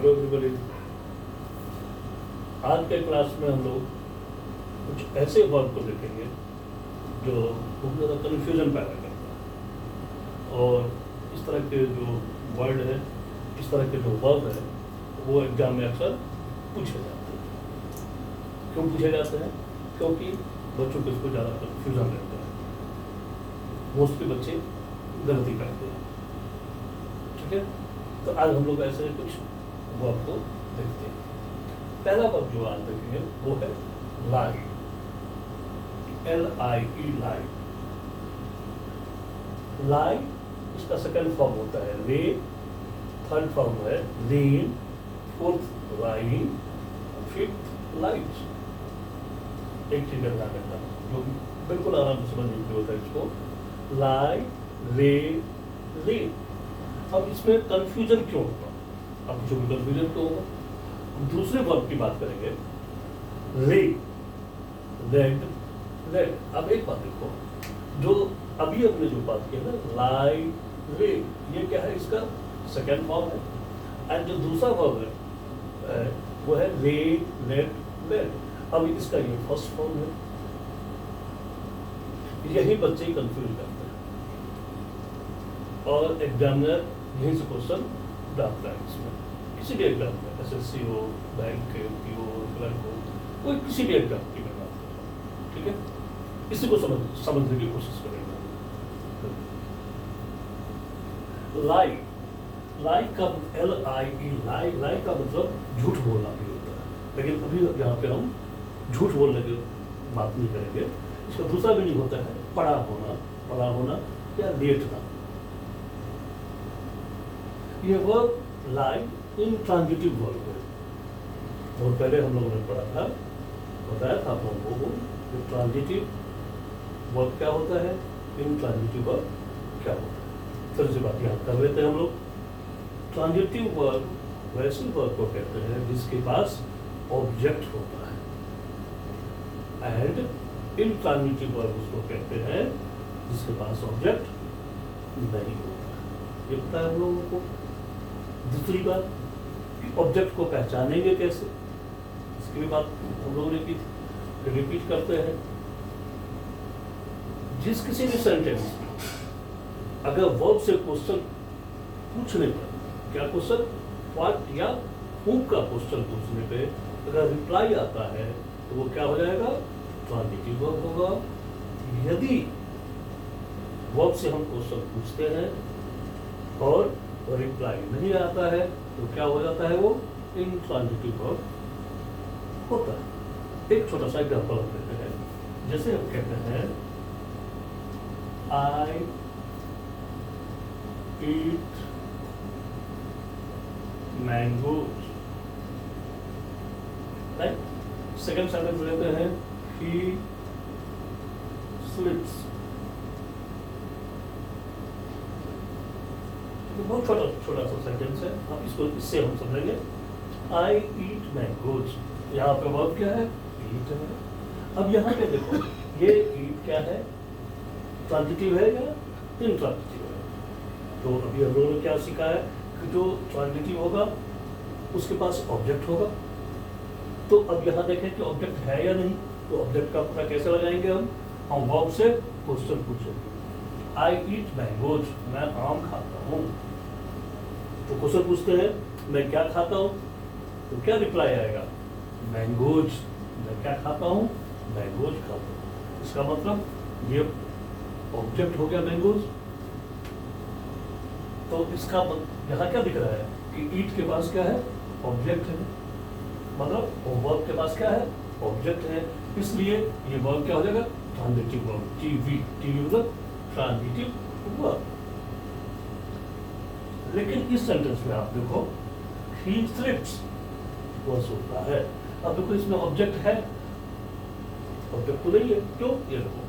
Hello everybody. आज के class में हम लोग कुछ ऐसे वर्ब को देखेंगे जो बहुत ज़्यादा कन्फ्यूजन पैदा करता है, और इस तरह के जो वर्ड है, इस तरह के जो वर्ब है, वो एग्जाम में अक्सर पूछे जाते हैं। क्यों पूछे जाते हैं? क्योंकि बच्चों को इसको ज़्यादा कन्फ्यूजन रहता है, मोस्टली बच्चे गलती करते हैं। ठीक है, तो आज हम लोग ऐसे कुछ वर्ब को देखते हैं। पहला वर्ब जो आज देखेंगे वो है लाई, LIE, लाई। लाई इसका सेकंड फॉर्म होता है ले, थर्ड फॉर्म है लीन, फोर्थ लाइन, फिफ्थ लाइट। एक चीज ध्यान रखना जो बिल्कुल आराम से समझने के होता है इसको, लाई, ले, लीन। अब इसमें कंफ्यूजन क्यों होगा? अब जो भी कंफ्यूजन क्यों होगा? दूसरे वर्ब की बात करेंगे, ले, लेग, लेग। अब एक बात देखो, जो अभी हमने जो बात की है ना, लाई, ले, ये क्या है? इसका सेकेंड फॉर्म है। एंड जो दूसरा वर्ब है वो है ले, लेट, लेट। अब इसका ये फर्स्ट फॉर्म है। यही बच्चे कंफ्यूज करते हैं और एग्जामिनर यही से क्वेश्चन डालता है इसमें, किसी भी एग्जाम में, SSC हो, बैंक के PO, क्लर्क हो, कोई किसी भी एग्जाम की मैं बात कर रहा हूँ। ठीक है, इसी को समझने की कोशिश करेंगे। लाई, लाई का LIE, लाई, लाई का मतलब झूठ बोलना भी होता है, लेकिन अभी यहाँ पे हम झूठ बोलने की बात नहीं करेंगे। इसका दूसरा भी नहीं होता है पड़ा होना या लेटना। ये वर्ब लाई इंट्रांजिटिव वर्ब है, और पहले हम लोगों ने पढ़ा था, बताया था आप लोगों को ट्रांजिटिव वर्ब क्या होता है, इंट्रांजिटिव वर्ब क्या होता है। फिर से बात याद कर लेते हैं हम लोग। ट्रांजिटिव वर्ब वैसे वर्ब को कहते हैं जिसके पास ऑब्जेक्ट होता है, एंड इंट्रांजिटिव वर्ब उसको कहते हैं जिसके पास ऑब्जेक्ट नहीं होता है। ये पता है हम लोगों को। दूसरी बात, ऑब्जेक्ट को पहचानेंगे कैसे, इसकी भी बात हम लोगों ने की थी, रिपीट करते हैं। जिस किसी भी सेंटेंस में अगर वर्ब से क्वेश्चन पूछने पर, क्या क्वेश्चन, व्हाट या हु का क्वेश्चन पूछने पे अगर रिप्लाई आता है तो वो क्या हो जाएगा? ट्रांजिटिव वर्ब होगा। यदि वर्ब से हम क्वेश्चन पूछते हैं और रिप्लाई नहीं आता है तो क्या हो जाता है? वो इंट्रांजिटिव वर्ब होता है। एक छोटा सा एग्जांपल हम देते हैं। जैसे हम कहते हैं आई ईट मैंगोज, राइट। सेकंड सेंटेंस लेते हैं ही स्लिप्स। बहुत छोटा सा सेंटेंस है, अब इसको इससे हम समझेंगे। आई ईट मैंगोज, यहाँ पे वर्ब क्या है? ईट है। अब यहाँ पे देखो, ये ईट क्या है? ट्रांजिटिव है या इंट्रांजिटिव है? तो अभी हम लोगों ने क्या सीखा है कि जो ट्रांजिटिव होगा उसके पास ऑब्जेक्ट होगा। तो अब यहाँ देखें कि ऑब्जेक्ट है या नहीं, तो ऑब्जेक्ट का पता कैसे लगाएंगे हम वर्ब से क्वेश्चन पूछेंगे। आई ईट मैंगोज, मैं आम खाता हूँ। तो क्वेश्चन पूछते हैं मैं क्या खाता हूँ, तो क्या रिप्लाई आएगा? मैंगोज। मैं क्या खाता हूँ? मैंगोज खाता हूँ। इसका मतलब ये ऑब्जेक्ट हो गया मैंगोज। तो इसका यहाँ क्या दिख रहा है कि ईट के पास क्या है? ऑब्जेक्ट है। मतलब वर्ब के पास क्या है? ऑब्जेक्ट है। इसलिए ये वर्ब क्या हो जाएगा? Transitive verb. टीवी मतलब ट्रांजिटिव वर्ब। लेकिन इस सेंटेंस में आप देखो, ही स्लिप्स, वह सोता है। अब देखो इसमें ऑब्जेक्ट है? ऑब्जेक्ट तो नहीं है। क्यों? ये देखो,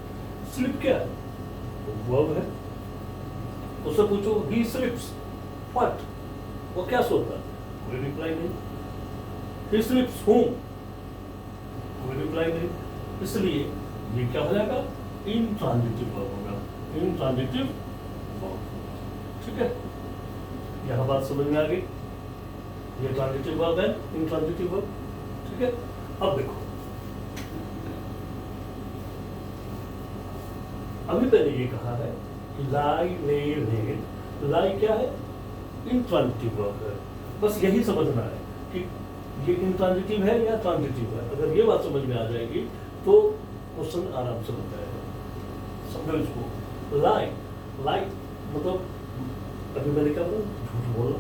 स्लिप क्या है? वर्ब है। उससे पूछो ही स्लिप्स व्हाट, वो क्या सोता है? कोई रिप्लाई नहीं। ही स्लिप्स हूम, कोई रिप्लाई नहीं। इसलिए ये क्या हो जाएगा? इंट्रांजिटिव वर्ब होगा। Intransitive verb. ठीक है, यह बात समझ में आ गई। ये ट्रांजिटिव वर्ब है, इंट्रांजिटिव वर्ब, ठीक है। अब देखो, अभी मैंने ये कहा है कि लाई, ले, लेट, लाई क्या है? इंट्रांजिटिव वर्ब है। बस यही समझना है कि ये इंट्रांजिटिव है या ट्रांजिटिव है। अगर ये बात समझ में आ जाएगी तो क्वेश्चन आराम से बन जाएगा। समझो इसको। लाई, लाई मतलब अभी मैंने क्या बोला? झूठ बोलना।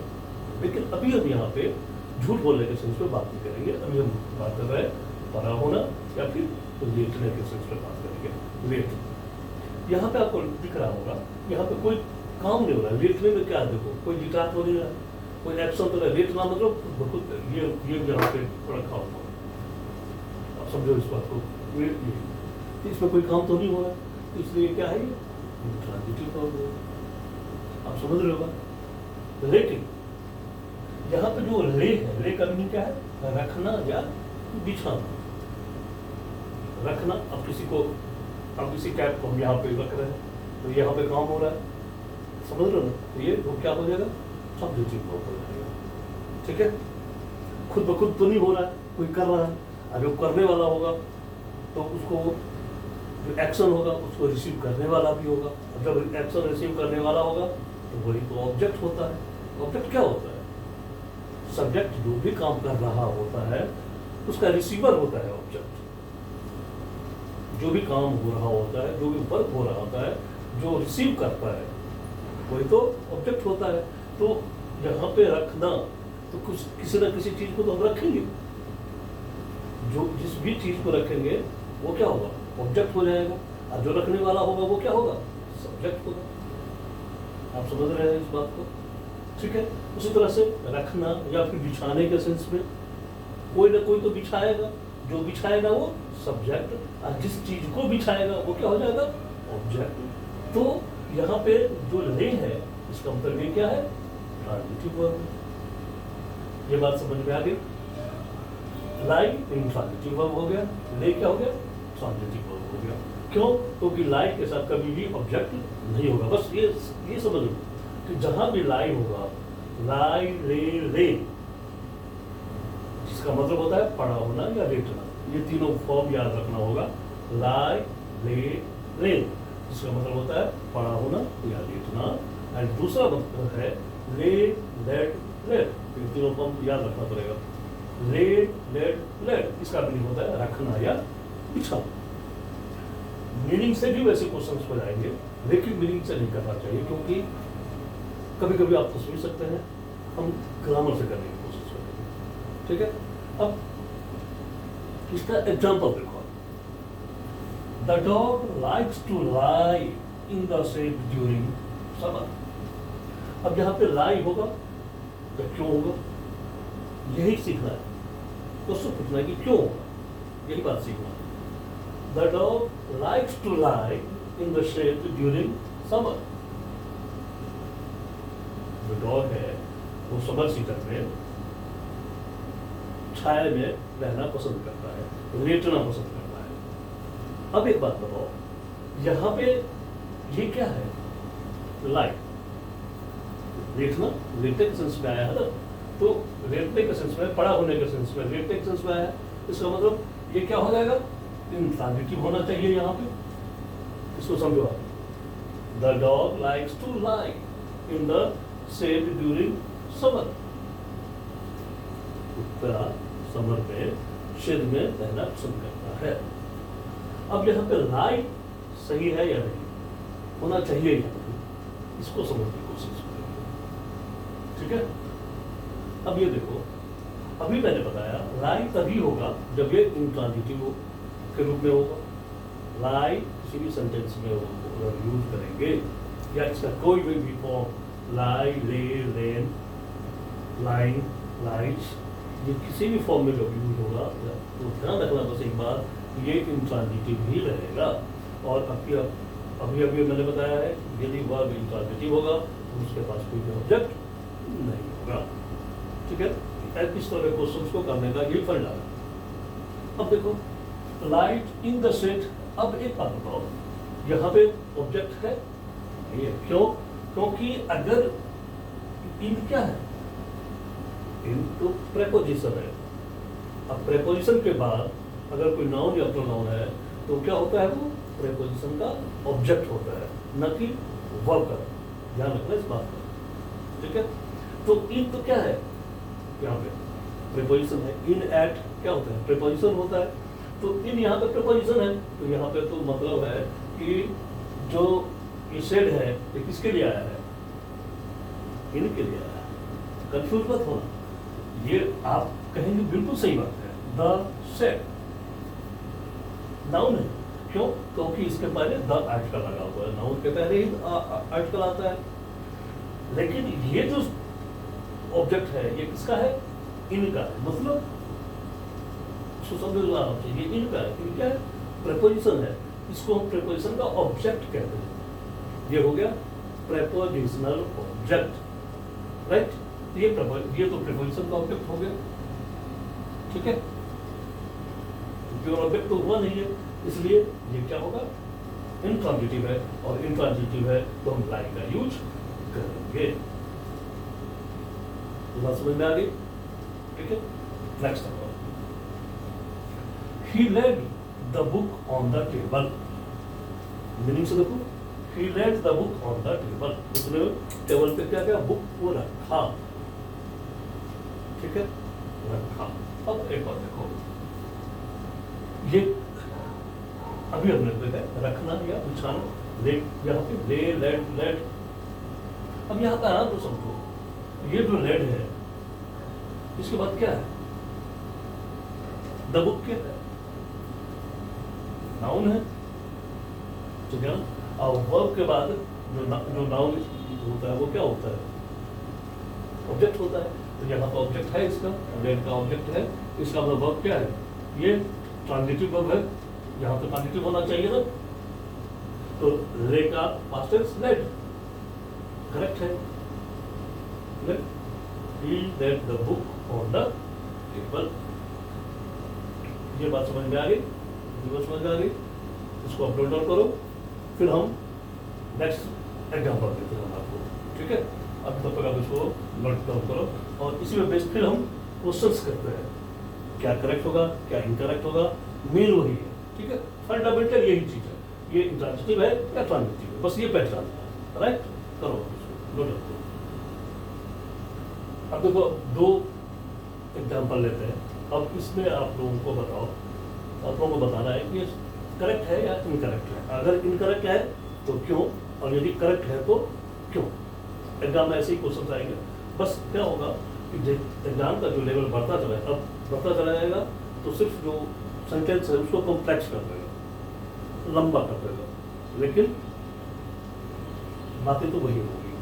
लेकिन अभी हम यहाँ पे झूठ बोलने के सेंस पे बात नहीं करेंगे। अभी हम बात कर रहे हैं परा होना या फिर लेटने के सेंस पे बात करेंगे। लेट, यहाँ पे आपको दिख रहा होगा, यहाँ पे कोई काम नहीं हो रहा है। लेटने में क्या है? देखो, कोई डिटाट हो नहीं रहा, कोई एक्शन तो नहीं। लेटना मतलब बहुत ये यहाँ पे रखा हुआ, आप समझो इस बात को। इसमें कोई काम तो नहीं हो रहा, इसलिए क्या है? ये ट्रांजिटिव वर्ब है। आप समझ रहे होगा। लेकिन यहाँ पे जो ले है, ले का मीनिंग क्या है? रखना या बिछाना। रखना, अब किसी कैप को हम यहाँ पे रख रहे हैं तो यहाँ पे काम हो रहा है, समझ रहे हो ना? तो ये वो क्या हो जाएगा? ट्रांजिटिव वर्ब हो जाएगा, ठीक है। खुद ब खुद तो नहीं हो रहा है, कोई कर रहा है। अगर वो करने वाला होगा तो उसको जो एक्शन होगा उसको रिसीव करने वाला भी होगा। जब एक्शन रिसीव करने वाला होगा तो वही तो ऑब्जेक्ट होता है। ऑब्जेक्ट क्या होता है? सब्जेक्ट जो भी काम कर रहा होता है उसका रिसीवर होता है ऑब्जेक्ट। जो भी काम हो रहा होता है, जो भी वर्क हो रहा होता है, जो रिसीव करता है वही तो ऑब्जेक्ट होता है। तो यहाँ पे रखना तो कुछ किसी न किसी चीज को तो हम रखेंगे। जो जिस भी चीज को रखेंगे वो क्या होगा? ऑब्जेक्ट हो जाएगा। और जो रखने वाला होगा वो क्या होगा? सब्जेक्ट होगा। आप समझ रहे हैं इस बात को, ठीक है। उसी तरह से रखना या फिर बिछाने के सेंस में कोई ना कोई तो बिछाएगा। जो बिछाएगा वो सब्जेक्ट, और जिस चीज को बिछाएगा वो क्या हो जाएगा? ऑब्जेक्ट। तो यहाँ पे जो ले है इसका मतलब ये क्या है? Transitive verb. ये बात समझ में आ गई। लाई इंट्रांजिटिव वर्ब हो गया, ले क्या हो गया? ट्रांजिटिव वर्ब हो गया। क्यों? क्योंकि लाई के साथ कभी भी ऑब्जेक्ट नहीं होगा। बस ये समझ लो कि जहां भी लाई होगा, लाई, ले, जिसका मतलब होता है पड़ा होना या लेटना। ये तीनों फॉर्म याद रखना होगा। लाई, ले, जिसका मतलब होता है पड़ा होना या लेटना। एंड दूसरा मतलब है ले, लेट, लेट। ये तीनों फॉर्म याद रखना पड़ेगा। ले, लेट, इसका मीनिंग होता है रखना या बिछाना। मीनिंग से भी वैसे क्वेश्चंस पर आएंगे, लेकिन मीनिंग से नहीं करना चाहिए, क्योंकि कभी कभी आप तो सोच सकते हैं। हम ग्रामर से करने की कोशिश करेंगे, ठीक है। अब इसका एग्जाम्पल देखो। The dog likes to lie in the shade during summer. अब यहाँ पे लाई होगा तो क्यों होगा, यही सीखना है। क्वेश्चन पूछना है कि क्यों होगा, यही बात सीखना है। The dog likes to lie in the shade during summer. जो डॉग है वो समर सीजन में छाया में रहना पसंद करता है, लेटना पसंद करता है। अब एक बात बताओ, यहाँ पे ये क्या है? लाइक, लेटना, लेटने के सेंस में आया है ना। तो लेटने के सेंस में, पड़ा होने के सेंस में, लेटने के सेंस में आया। इसका मतलब ये क्या हो जाएगा? इंट्रांजिटिव होना चाहिए यहाँ पे। इसको समझो आप। The dog likes to lie in the shade during summer. कुत्ता समर में शेड में रहना पसंद करता है। अब यहाँ पे लाई सही है या नहीं, होना चाहिए या नहीं, इसको समझने की कोशिश करेंगे, ठीक है। अब ये देखो, अभी मैंने बताया लाई तभी होगा जब ये इंट्रांजिटिव के रूप में होगा। लाई किसी भी सेंटेंस में यूज करेंगे या इसका कोई भी फॉर्म, लाई, ले, लेन, लाइन, लाइट्स, ये किसी भी फॉर्म में जब यूज होगा तो ध्यान रखना बस एक बात, ये इंट्रांजिटिव ही रहेगा। और अभी मैंने बताया है यदि वर्ब इंट्रांजिटिव होगा तो उसके पास कोई ऑब्जेक्ट नहीं होगा, ठीक है। इस तरह क्वेश्चंस को करने का ये फंडा है। अब देखो, लाइट इन द शेड। अब एक बात बताओ, यहाँ पे ऑब्जेक्ट है ये क्यों? क्योंकि अगर इन क्या है, इनटू प्रेपोजिशन है। अब प्रेपोजिशन के बाद अगर कोई नाउन या प्रोनाउन है तो क्या होता है, वो प्रेपोजिशन का ऑब्जेक्ट होता है, न कि वर्ब का। ध्यान रखना इस बात का, ठीक है। तो इन तो क्या है, यहाँ पे प्रेपोजिशन है। इन एट क्या होता है, प्रेपोजिशन होता है। तो इन यहाँ पे प्रेपोजिशन है, तो यहाँ पे तो मतलब है कि जो ये शेड है ये किसके लिए आया है, इनके लिए आया है। कंफ्यूज मत होना, ये आप कहेंगे बिल्कुल सही बात है। द शेड नाउन है, क्यों, क्योंकि इसके पहले द आर्टिकल लगा हुआ है। नाउन के पहले ही आर्टिकल आता है। लेकिन ये जो ऑब्जेक्ट है ये किसका है, इनका है। मतलब समझ आना चाहिए, इनका है। इन क्या है, प्रेपोजिशन है। इसको हम प्रेपोजिशन का ऑब्जेक्ट कहते हैं। ये हो गया प्रेपोजिशनल ऑब्जेक्ट, राइट। ये तो प्रेपोजिशन का ऑब्जेक्ट हो गया, ठीक है। प्योर ऑब्जेक्ट तो हुआ नहीं है, इसलिए ये क्या होगा, इंट्रांजिटिव है। और इंट्रांजिटिव है तो हम लाइक का यूज करेंगे। बात समझ में आ गई, ठीक है। Next number, he laid the book on the table। Meaning से देखो, he laid the book on the table। उसने टेबल पे क्या किया, बुक को रखा, ठीक है, रखा। अब एक बार देखो, ये अभी हमने देखा है रखना या बिछाना, ले, यहाँ पे ले, लेड। अब यहाँ पे आराम तो समझो, ये जो लेड है इसके बाद क्या है, द बुक क्या है, नाउन है, ठीक है। और वर्ब के बाद जो नाउन होता है वो क्या होता है, ऑब्जेक्ट होता है। तो यहाँ पर ऑब्जेक्ट है, इसका लेड का ऑब्जेक्ट है। इसका मतलब वर्ब क्या है, ये ट्रांजिटिव वर्ब है, यहाँ पे ट्रांजिटिव होना चाहिए ना। तो ले का पास्ट टेंस लेड, करेक्ट है। He laid the book on the table। ये बात समझ में आ गई, ये बात समझ में आ गई। इसको अपलोड डाउन करो, फिर हम नेक्स्ट एग्जाम्पल देते हैं आपको, ठीक है। अब तब तक आप इसको नोट डाउन करो और इसी में बेस फिर हम क्वेश्चंस करते हैं, क्या करेक्ट होगा, क्या इनकरेक्ट होगा। मेन वही है, ठीक है। फंडामेंटल यही चीज है, ये इंट्रांजिटिव है या ट्रांजिटिव है, बस ये पहचान है, राइट। करो नोट डाउन करो। अब देखो दो एग्जाम्पल लेते हैं। अब इसमें आप लोगों को बताओ, आप लोगों को बताना है कि करेक्ट है या इनकरेक्ट है। अगर इनकरेक्ट है तो क्यों, और यदि करेक्ट है तो क्यों। एग्जाम में ऐसे ही क्वेश्चन आएंगे। बस क्या होगा कि एग्जाम का जो लेवल बढ़ता चला है, अब बढ़ता चला जाएगा तो सिर्फ जो सेंटेंस है उसको कॉम्प्लेक्स कर देगा, लंबा कर देगा, लेकिन बातें तो वही होगी,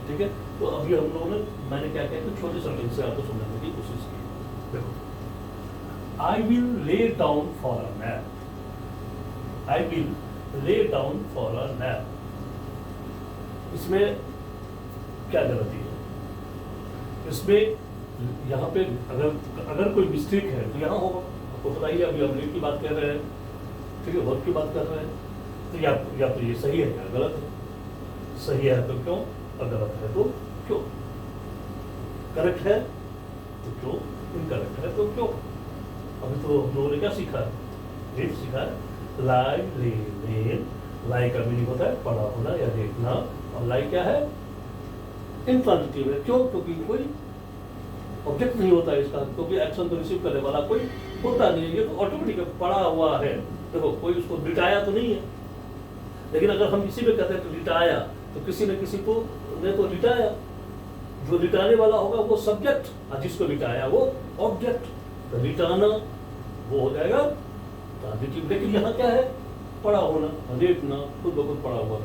ठीक है। तो अभी हम लोगों ने, मैंने क्या किया कि छोटे सेंटेंस से आपको समझाने की कोशिश की। देखो, I will lay down for a nap. I will lay down for a nap, इसमें क्या गलती है, इसमें यहाँ पे अगर कोई मिस्टेक है तो यहाँ होगा। आपको पता ही है, अभी हम लेट की बात कर रहे हैं, ठीक है, वर्क की बात कर रहे हैं। तो या तो ये सही है या गलत है। सही है तो क्यों, और गलत है तो क्यों, करेक्ट है तो क्यों, इनकरेक्ट है तो क्यों। अभी तो हम लोगों ने क्या सीखा है, रीड सीखा है। लाई, ले, लेन। लाई का मीनिंग होता है पढ़ा होना या देखना, और लाई क्या है, इंट्रांजिटिव है। क्यों, क्योंकि कोई ऑब्जेक्ट नहीं होता है इसका, क्योंकि एक्शन को रिसीव करने वाला कोई होता नहीं है। ये तो ऑटोमेटिक पड़ा हुआ है। देखो, कोई उसको लिटाया तो नहीं है, लेकिन अगर हम इसी में कहते हैं कि लिटाया, तो किसी न किसी को ने तो लिटाया। जो लिटाने वाला होगा वो सब्जेक्ट, और जिसको लिटाया वो ऑब्जेक्ट। तो लिटाना वो हो जाएगा ट्रांजिटिव। लेकिन यहाँ क्या है, पड़ा होना, लेटना, खुद ब खुद पड़ा हुआ,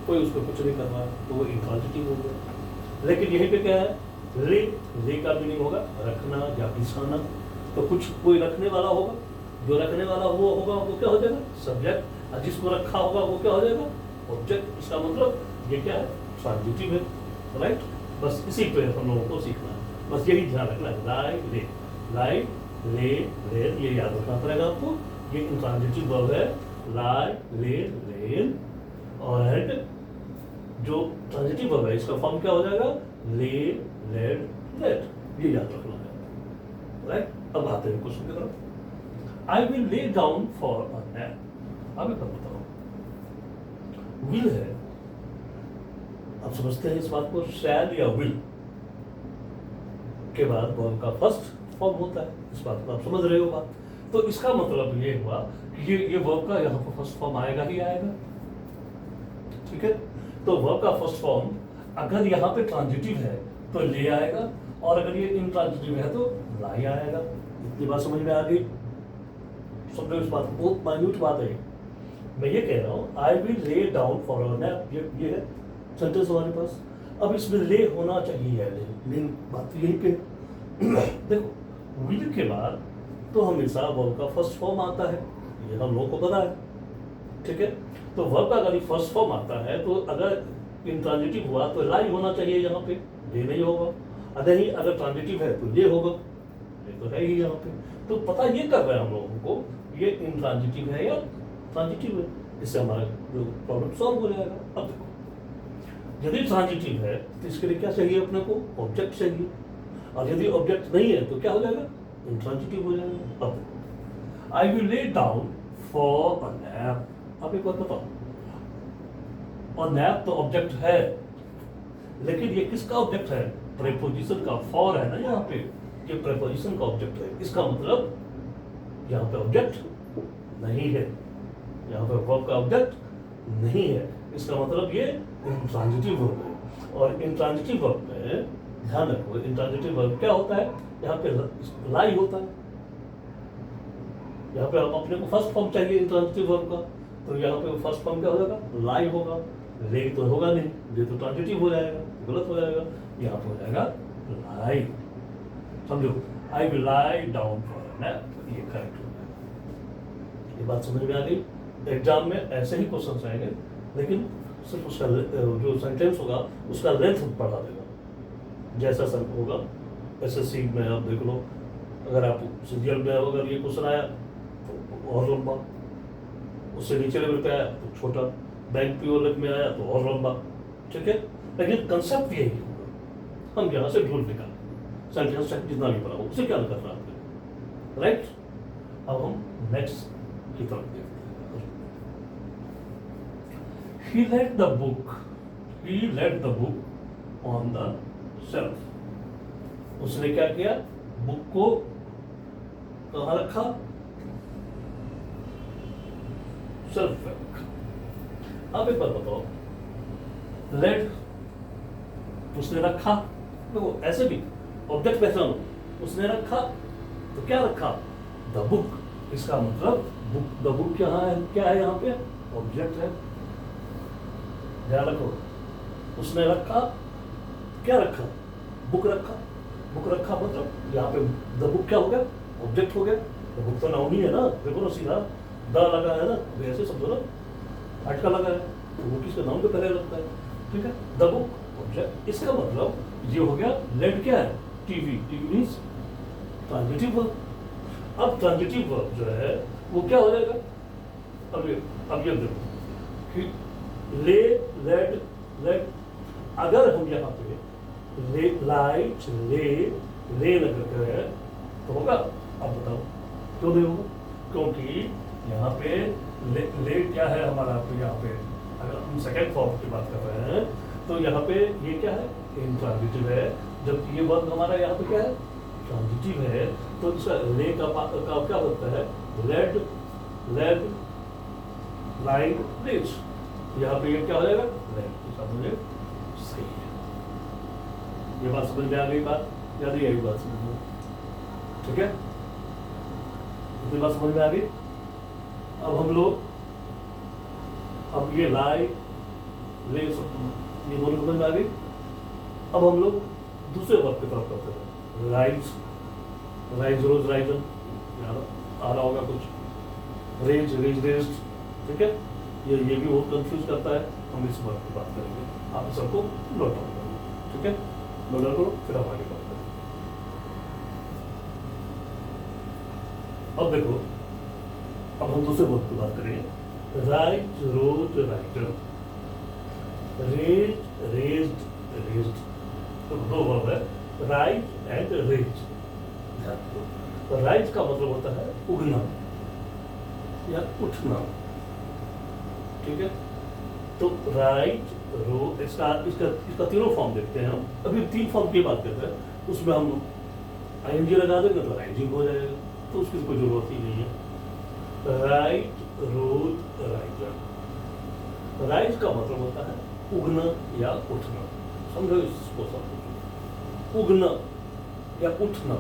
कोई उसको कुछ नहीं कर रहा, तो वो इंट्रांजिटिव हो गया। लेकिन यहीं पे क्या है, ले का मीनिंग होगा रखना या बिछाना। तो कुछ कोई रखने वाला होगा, जो रखने वाला वो होगा वो क्या हो जाएगा, सब्जेक्ट, और जिसको रखा होगा वो क्या हो जाएगा, ऑब्जेक्ट। इसका मतलब ये क्या है, ट्रांजिटिव है, राइट। बस इसी पे हम लोगों को सीखना है, बस यही ध्यान रखना है। लाई, ले, लेन, ये याद रखना पड़ेगा आपको। ये इंट्रांजिटिव वर्ब है, लाई, ले, लेन। और जो ट्रांजिटिव वर्ब है इसका फॉर्म क्या हो जाएगा, ले, लेड, लेट। ये याद रखना है, राइट। अब आते हैं क्वेश्चन की तरफ। I will lay down for a nap. अब एक बात बताओ, विल है, आप समझते हैं इस बात को, शैल या विल के बाद वर्ब का फर्स्ट फॉर्म होता है, इस बात को आप समझ रहे हो बात। तो इसका मतलब ये हुआ कि ये वर्ब का यहाँ पर फर्स्ट फॉर्म आएगा ही आएगा, ठीक है। तो वर्ब का फर्स्ट फॉर्म अगर यहाँ पे ट्रांजिटिव है तो ले आएगा, और अगर ये इंट्रांजिटिव है तो लाई आएगा। इतनी बात समझ में आ गई? समझो इस बात को, बहुत माइन्यूट बात है। मैं ये कह रहा हूँ I will lay down for a nap, ये है सेंटेंस हमारे पास। अब इसमें ले होना चाहिए या लेकिन बात तो यही पे देखो, विल के बाद तो हमेशा वर्ब का फर्स्ट फॉर्म आता है, ये हम लोगों को पता है, ठीक है। तो वर्ब का अगर फर्स्ट फॉर्म आता है तो अगर इंट्रांजिटिव हुआ तो लाई होना चाहिए, यहाँ पे ले नहीं होगा। अगर ट्रांजिटिव है तो ये होगा, ये तो है ही यहाँ पे। तो पता ये कर रहे हैं हम लोगों को ये इंट्रांजिटिव है या ट्रांजिटिव है, इससे हमारा जो प्रॉब्लम सॉल्व हो जाएगा। अब देखो, यदि ट्रांजिटिव है तो इसके लिए क्या चाहिए अपने को? ऑब्जेक्ट चाहिए, और यदि ऑब्जेक्ट नहीं है तो क्या हो जाएगा? इंट्रांजिटिव हो जाएगा। अब I will lay down for a nap. अब एक बात बताओ, और नैप तो ऑब्जेक्ट है, लेकिन ये किसका ऑब्जेक्ट है? प्रीपोजिशन का। फॉर है ना यहाँ पे, ये प्रीपोजिशन का ऑब्जेक्ट है। इसका मतलब यहाँ पे ऑब्जेक्ट नहीं है, यहाँ पे वर्ब का ऑब्जेक्ट नहीं है। इसका मतलब ये इंट्रांजिटिव वर्ब है। और इंट्रांजिटिव वर्ब में ध्यान रखो, इंट्रांजिटिव वर्ब क्या होता है? यहाँ पे लाई होता है। यहाँ पे हम अपने को फर्स्ट फॉर्म चाहिए इंट्रांजिटिव वर्ब का, तो यहाँ पे फर्स्ट फॉर्म क्या हो जाएगा? लाई होगा। ले तो होगा नहीं, ये तो ट्रांजिटिव हो जाएगा, गलत हो जाएगा। यहाँ पे हो जाएगा लाई। समझो, I will lie down for a nap, ये करेक्ट हो जाएगा। ये बात समझ में आ गई? एग्जाम में ऐसे ही क्वेश्चन आएंगे, लेकिन सिर्फ उसका जो सेंटेंस होगा उसका लेंथ बढ़ा देगा। जैसा सर होगा एसएससी में आप देख लो, अगर आप सीरियल में अगर ये क्वेश्चन आया तो और लंबा, उससे नीचे लेवल पे आया तो छोटा, बैंक पीओ में आया तो और लंबा, ठीक है। लेकिन कंसेप्ट यही होगा, हम यहाँ से ढूंढ निकालें सेंटेंस जितना भी पड़ा हो उसे क्या करना है, राइट। अब हम नेक्स्ट की तरफ देखते हैं। He let the book on the shelf. उसने क्या किया? बुक को कहाँ रखा? शेल्फ पे रखा। अब एक बात बताओ, लेट उसने रखा, देखो ऐसे भी ऑब्जेक्ट पहचानो, उसने रखा तो क्या रखा? The book. इसका मतलब बुक, द बुक क्या है यहाँ पे? ऑब्जेक्ट है। ध्यान रखो, उसने रखा, क्या रखा? बुक रखा। बुक रखा मतलब यहाँ पे द बुक क्या हो गया? ऑब्जेक्ट हो गया। द बुक तो नाउन ही है ना, देखो ना सीधा द लगा है ना, वैसे समझो ना, अटका लगा है तो वो किसके नाउन पे पहले लगता है, ठीक है। द बुक ऑब्जेक्ट, इसका मतलब ये हो गया लेट क्या है? TV. TV means transitive verb. अब ट्रांजिटिव वर्ब जो है वो क्या हो जाएगा? अब ये देखो कि ले, लेट, लेट, अगर हम यहाँ पे ले, लाइट, ले लग गए तो होगा? अब बताओ क्यों नहीं होगा? क्योंकि यहाँ पे ले क्या है हमारा? तो यहाँ पे अगर हम सेकेंड फॉर्म की बात कर रहे हैं तो यहाँ पे ये क्या है? इंट्रांजिटिव है, जबकि ये वर्ब हमारा यहाँ पे क्या है? ट्रांजिटिव है। तो इसका ले का क्या होता है? Led, led, light, lets. यहाँ पे ये क्या हो जाएगा? लेड। मुझे सही है, ये बात समझ में आ गई? बात याद ही आई बात समझ में, ठीक है। इतनी बात समझ में आ गई। अब हम लोग अब ये लाई, ले, ये दोनों समझ में आ गई। अब हम लोग दूसरे वर्ब की तरफ करते हैं। राइज, राइज, रोज, राइजन, आ रहा होगा कुछ। रेज, रेज, रेज्ड, ठीक है। ये भी बहुत कंफ्यूज करता है, हम इस वर्ब की बात करेंगे। आप सबको नोट डाउन करो, ठीक है। नोट डाउन करो, फिर हम आगे बात करेंगे। अब देखो, अब हम दूसरे वर्ब की बात करेंगे। राइट, रोज, राइटर, रेज, रेज्ड, रेज्ड। तो दो वर्ब है, राइट एंड रेज। तो राइज का मतलब होता है उगना या उठना, ठीक है। तो राइज रो, इसका इसका इसका तीनों फॉर्म देखते हैं हम। अभी 3 फॉर्म की बात करते हैं, उसमें हम आईएनजी लगा देंगे तो राइजिंग हो जाएगा, तो उसकी कोई जरूरत ही नहीं है। राइट, रोज, राइजर। राइज का मतलब होता है उगना या उठना, समझो इसको समझो, उगना या उठना।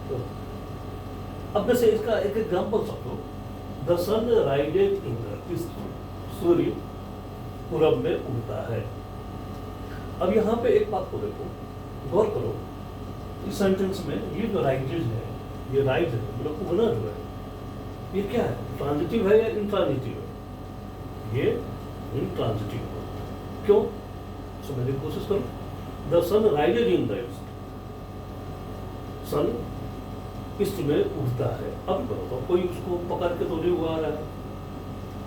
तो अब जैसे इसका एक एग्जाम्पल समझो, the sun rises in the east, सूर्य पूरब में उगता है। अब यहाँ पे एक बात को देखो, गौर करो, इस सेंटेंस में ये जो राइजेज है, ये राइज है, मतलब उगना जो है, ये क्या है, ट्रांजिटिव है या इंट्रांजिटिव है? ये इंट्रांजिटिव है। क्यों? समझने की कोशिश करो। The sun rises in the east, sun east में उगता है। अब बताओ, कोई उसको पकड़ के तो नहीं उगा रहा है,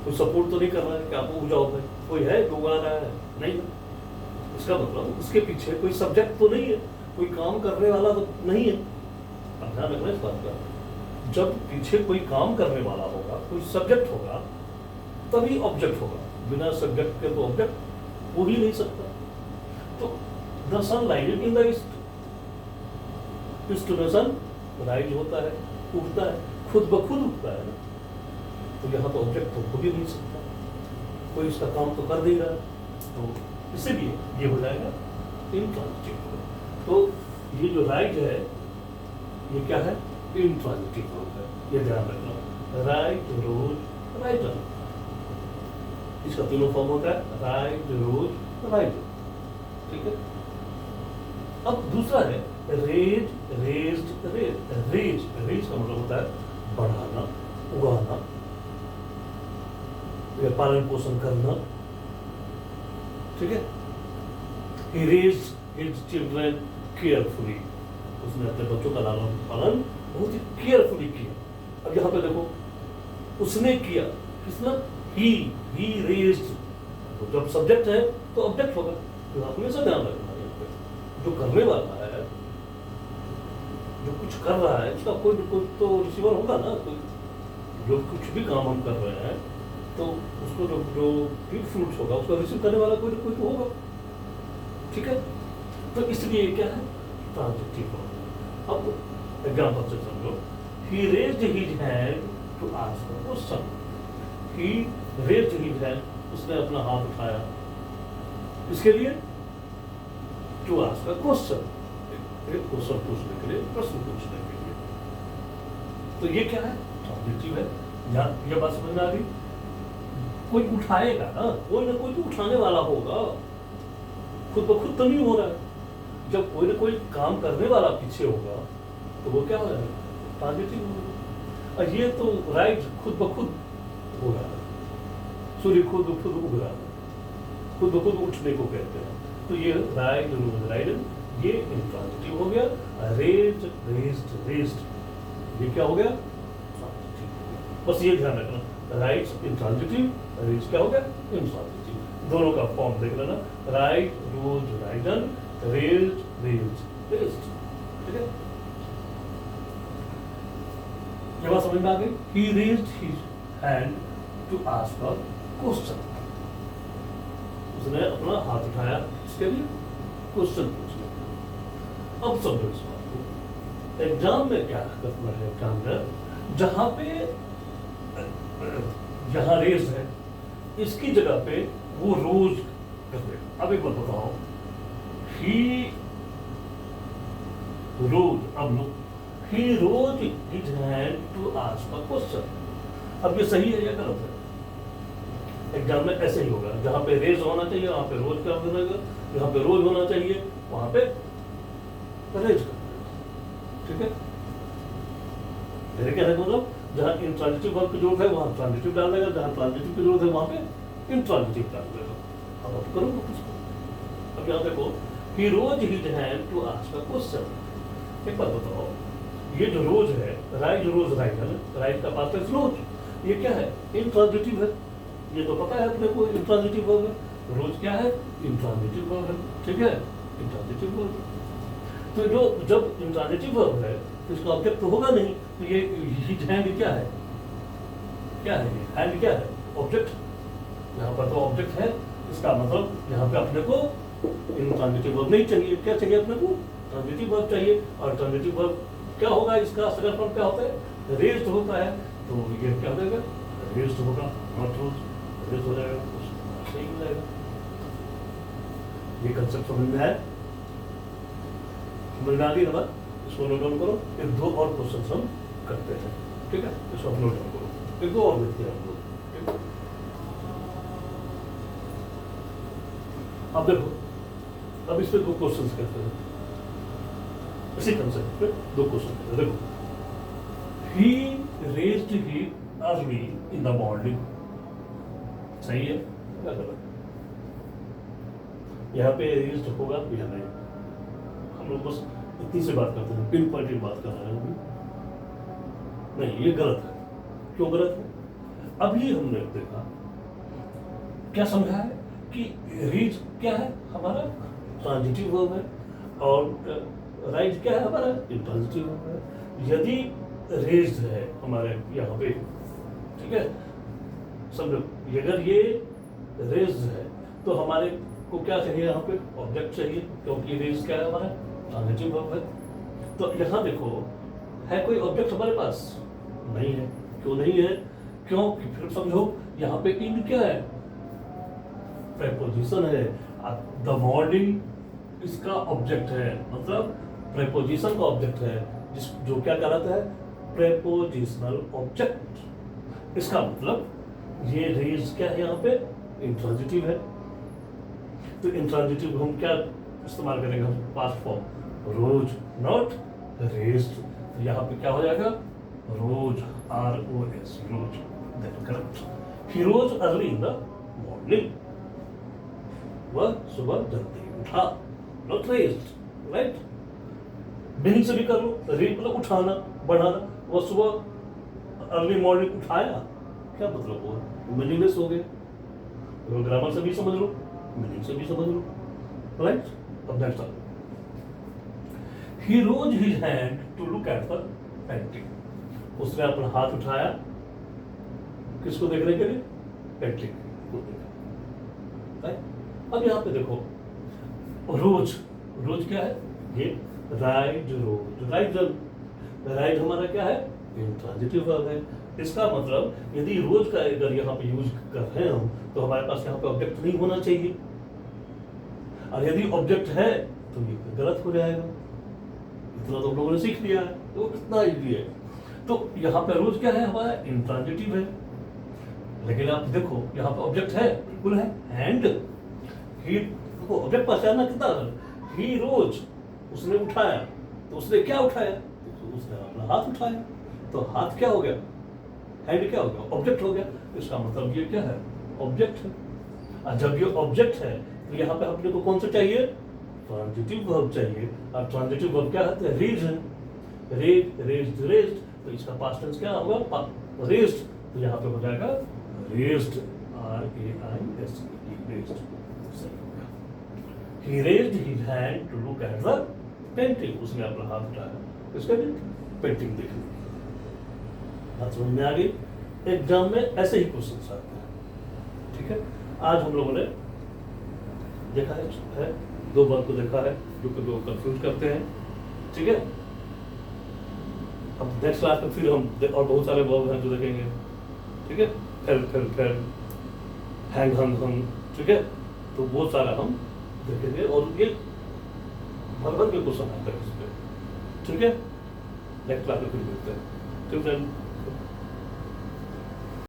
कोई सपोर्ट तो नहीं कर रहा है कि आप उग जाओ भाई, कोई है जो उगा रहा है? नहीं। इसका मतलब उसके पीछे कोई सब्जेक्ट तो नहीं है, कोई काम करने वाला तो नहीं है। अब ध्यान रखना इस बात का, जब पीछे कोई काम करने वाला होगा, कोई सब्जेक्ट होगा, तभी ऑब्जेक्ट होगा। बिना सब्जेक्ट के तो ऑब्जेक्ट हो ही नहीं सकता। तो the sun rises in the east, east में सन राइज होता है, उगता है, खुद ब खुद उगता है ना, तो यहाँ तो ऑब्जेक्ट तो हो भी नहीं सकता, कोई इसका काम तो कर नहीं रहा है, तो इसीलिए ये हो जाएगा इंट्रांजिटिव। तो ये जो राइज है, ये क्या है, इंट्रांजिटिव है, ये ध्यान रखना। राइज, रोज, राइजर, इसका तीनों फॉर्म होता है राइज, रोज, राइजर, ठीक है। अब दूसरा है raise, raised, raise. Raise, raise का मतलब होता है बढ़ाना, उगाना, या पालन पोषण करना, ठीक है। He raised his children carefully, उसने अपने बच्चों का लालन पालन बहुत ही केयरफुली किया। अब यहाँ पे देखो, उसने किया, किसने? he raised, तो जब सब्जेक्ट है तो ऑब्जेक्ट होगा, तो हमेशा ध्यान रखना है। जो करने वाला है, जो कुछ कर रहा है, उसका कोई तो रिसीवर होगा ना, कोई जो कुछ भी काम हम कर रहे हैं, तो उसको जो भी फ्रूट होगा, उसका रिसीव करने वाला कोई ना कोई तो होगा, ठीक है। तो इसलिए क्या है, ट्रांजिटिव फॉर्म। अब एग्जांपल से समझो, he raised his hand to ask a question, he raised his hand, उसने अपना हाथ उठाया, इसके लिए to ask a question, एक क्वेश्चन पूछने के लिए, प्रश्न पूछने के लिए। तो ये क्या है, ट्रांजिटिव है। यहाँ ये बात समझ में आ गई? कोई उठाएगा ना कोई तो उठाने वाला होगा, खुद ब खुद तो नहीं हो रहा है। जब कोई ना कोई काम करने वाला पीछे होगा, तो वो क्या हो रहा है, ट्रांजिटिव होगा। और ये तो राइज खुद ब खुद हो रहा है, सूर्य खुद ब खुद उग रहा है, खुद ब खुद उठने को कहते हैं। तो ये राइज, रोज, राइडन, ये इंट्रांजिटिव हो गया। रेज, रेज्ड, रेज्ड, ये क्या हो गया, ट्रांजिटिव हो गया। बस ये ध्यान रखना, राइज इंट्रांजिटिव, रेज क्या हो गया, इंट्रांजिटिव। दोनों का फॉर्म देख लेना, राइज, रोज, राइडन, रेज, रेज्ड, रेज्ड, ठीक है। ये बात समझ में आ गई? He raised his hand to ask a question, उसने अपना हाथ उठाया, इसके लिए क्वेश्चन पूछने। अब समझो इस बात को, एग्जाम में क्या करना है, एग्जाम में जहां पे यहाँ रेज है, इसकी जगह पे वो रोज करते। अब एक बात बताओ, ही रोज, अब लो, he rose his hand to ask a question. अब ये सही है या गलत है? एग्जाम में ऐसे ही होगा, जहां पे रेज होना चाहिए वहां पे रोज कर देगा, जहां पे रोज होना चाहिए वहां पे रेज कर देगा, ठीक है। मेरे कहने का मतलब, जहां इंट्रांजिटिव वर्ब की जरूरत है वहां ट्रांजिटिव डाल देगा, जहां ट्रांजिटिव की जरूरत है वहां पे इंट्रांजिटिव डाल देगा। अब आप करो इसको। अब यहाँ देखो, he rose his hand to ask a question। एक बात बताओ, ये जो रोज है, राइज, रोज, राइज है ना, राइज का पास्ट टेंस रोज, ये क्या है, इंट्रांजिटिव है। ये तो पता है अपने को, इंट्रांजिटिव वर्ब है। रोज क्या है, इंट्रांजिटिव वर्ब है, ठीक है, इंट्रांजिटिव वर्ब। तो जो जब इंट्रांजिटिव वर्ब है तो इसका ऑब्जेक्ट तो होगा नहीं, तो ये हिज हैंड क्या है, क्या है ये हैंड क्या है, ऑब्जेक्ट। यहाँ पर तो ऑब्जेक्ट है, इसका मतलब यहाँ पे अपने को इंट्रांजिटिव वर्ब नहीं चाहिए, क्या चाहिए अपने को, ट्रांजिटिव वर्ब चाहिए। और ट्रांजिटिव वर्ब क्या होगा, इसका सगल फॉर्म क्या होता है, रेज्ड होता है, तो ये क्या हो जाएगा, रेज्ड होगा, नॉट रोज, रेज्ड हो जाएगा, सही हो जाएगा। ये कंसेप्ट समझ में आया, समझ में आ गई ना बात, इसको नोट डाउन करो। एक दो और क्वेश्चन हम करते हैं, ठीक है, इसको नोट डाउन करो, एक दो और देखते हैं हम लोग, ठीक है। अब देखो, अब इस पे दो क्वेश्चंस करते हैं, इसी कंसेप्ट पे दो क्वेश्चन करते हैं। देखो, he raised he early in the morning, सही है क्या गलत, यहाँ पे रेज्ड होगा या नहीं, हम लोग बस इतनी से बात करते हैं, पिन पॉइंटेड बात कर रहे हैं अभी, नहीं ये गलत है। क्यों गलत है, अभी हमने देखा क्या समझा है कि रीज क्या है हमारा, ट्रांजिटिव वर्ब है, और राइज क्या है हमारा, इंट्रांजिटिव वर्ब है। यदि रेज्ड है हमारे यहाँ पे, ठीक है, समझो, अगर ये रेज्ड है तो हमारे को क्या चाहिए, यहाँ पे ऑब्जेक्ट चाहिए, क्योंकि रेज्ड क्या है हमारा, ट्रांजिटिव वर्ब है। तो यहाँ देखो, है कोई ऑब्जेक्ट हमारे पास, नहीं है। क्यों नहीं है, क्योंकि फिर समझो यहाँ पे इन क्या है, प्रेपोजिशन है, द मॉर्निंग इसका ऑब्जेक्ट है, मतलब प्रेपोजिशन का ऑब्जेक्ट है, जिस जो क्या कहलाता है, प्रेपोजिशनल ऑब्जेक्ट। इसका मतलब ये रेज क्या है यहाँ पे, इंट्रांजिटिव है। तो इंट्रांजिटिव हम क्या इस्तेमाल करेंगे, हम past form, rose, not raised. यहाँ पे क्या हो जाएगा, rose, ROS, rose, that correct. He rose early in the morning, वह सुबह जल्दी उठा, नॉट रेज्ड, राइट। मीनिंग से भी कर लो, रीड मतलब उठाना, बढ़ाना, वह सुबह अर्ली मॉर्निंग उठाया, क्या मतलब हुआ, मीनिंगलेस हो गया। ग्रामर से भी समझ लो, मीनिंग से भी समझ लो, राइट। अब that's all. He rose his hand to look at the painting, उसने अपना हाथ उठाया किसको देखने के लिए, पेंटिंग को देखा, राइट। अब यहाँ पे देखो, रोज, रोज क्या है, ये राइड, रोज, राइड हमारा क्या है, इंट्रांजिटिव वर्ब है। इसका मतलब यदि रोज का अगर यहाँ पे यूज कर रहे हैं हम, तो हमारे पास यहाँ पे ऑब्जेक्ट नहीं होना चाहिए, और यदि ऑब्जेक्ट है तो ये गलत हो जाएगा। इतना तो हम लोगों ने सीख लिया है, तो कितना इजी है। तो यहाँ पे रोज क्या है हमारा, इंट्रांजिटिव है, लेकिन आप देखो यहाँ पे ऑब्जेक्ट है, बिल्कुल है, हैंड। ही को ऑब्जेक्ट पहचानना कितना, ही रोज, उसने उठाया, तो उसने क्या उठाया, तो उसने अपना हाथ उठाया, तो हाथ क्या हो गया, हैंड क्या हो गया, ऑब्जेक्ट हो गया। इसका मतलब ये क्या है, ऑब्जेक्ट है। और जब ये ऑब्जेक्ट है तो यहाँ पे अपने को कौन सा चाहिए, ट्रांजिटिव वर्ब चाहिए। और ट्रांजिटिव वर्ब क्या है, रेज है, रेज्ड, रेज्ड, तो इसका पास्ट टेंस क्या होगा, रेज्ड, तो यहाँ पे हो जाएगा रेज्ड, RAISED, रेज्ड, सही हो गया। He raised his hand to look at the painting, उसने अपना हाथ उठाया, इसका भी पेंटिंग देखने, बात समझ में आ गई। एग्जाम में ऐसे ही क्वेश्चन आते हैं, ठीक है। आज हम लोगों ने देखा है दो वर्ब को देखा है जो कि लोग कंफ्यूज करते हैं, ठीक है। अब नेक्स्ट क्लास में फिर हम और बहुत सारे वर्ब हैं जो देखेंगे, ठीक है। फिर हैंग, हंग, ठीक है। तो बहुत सारा हम देखेंगे, और ये भर के क्वेश्चन आते हैं इस पे, ठीक है। नेक्स्ट क्लास में फिर मिलते हैं, ठीक है।